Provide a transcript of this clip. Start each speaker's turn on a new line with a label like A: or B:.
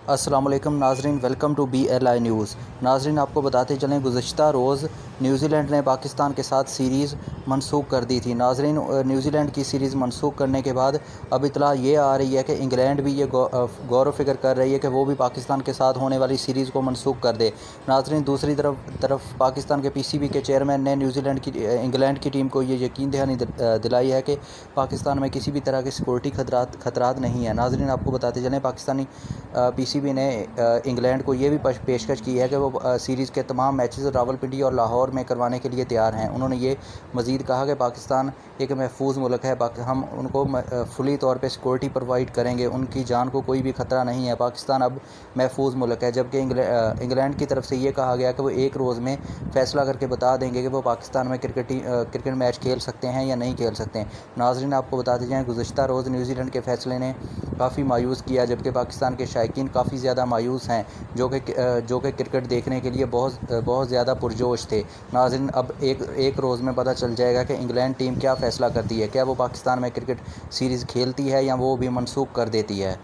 A: السلام علیکم ناظرین، ویلکم ٹو BLI نیوز۔ ناظرین، آپ کو بتاتے چلیں گزشتہ روز نیوزی لینڈ نے پاکستان کے ساتھ سیریز منسوخ کر دی تھی۔ ناظرین، نیوزی لینڈ کی سیریز منسوخ کرنے کے بعد اب اطلاع یہ آ رہی ہے کہ انگلینڈ بھی یہ غور و فکر کر رہی ہے کہ وہ بھی پاکستان کے ساتھ ہونے والی سیریز کو منسوخ کر دے۔ ناظرین، دوسری طرف پاکستان کے PCB کے چیئرمین نے انگلینڈ کی ٹیم کو یہ یقین دہانی دلائی ہے کہ پاکستان میں کسی بھی طرح کے سیکورٹی خطرات نہیں ہیں۔ ناظرین، آپ کو بتاتے چلیں پاکستانی PCB نے انگلینڈ کو یہ بھی پیشکش کی ہے کہ وہ سیریز کے تمام میچز راولپنڈی اور لاہور میں کروانے کے لیے تیار ہیں۔ انہوں نے یہ مزید کہا کہ پاکستان ایک محفوظ ملک ہے، ہم ان کو فلی طور پہ سیکورٹی پرووائڈ کریں گے، ان کی جان کو کوئی بھی خطرہ نہیں ہے، پاکستان اب محفوظ ملک ہے۔ جبکہ انگلینڈ کی طرف سے یہ کہا گیا کہ وہ ایک روز میں فیصلہ کر کے بتا دیں گے کہ وہ پاکستان میں کرکٹ میچ کھیل سکتے ہیں یا نہیں کھیل سکتے ہیں۔ ناظرین، آپ کو بتاتے جائیں گزشتہ روز نیوزی لینڈ کے فیصلے نے کافی مایوس کیا، جبکہ پاکستان کے شائقین کافی زیادہ مایوس ہیں جو کہ کرکٹ دیکھنے کے لیے بہت زیادہ پرجوش تھے۔ ناظرین، اب ایک روز میں پتہ چل جائے گا کہ انگلینڈ ٹیم کیا فیصلہ کرتی ہے، کیا وہ پاکستان میں کرکٹ سیریز کھیلتی ہے یا وہ بھی منسوخ کر دیتی ہے۔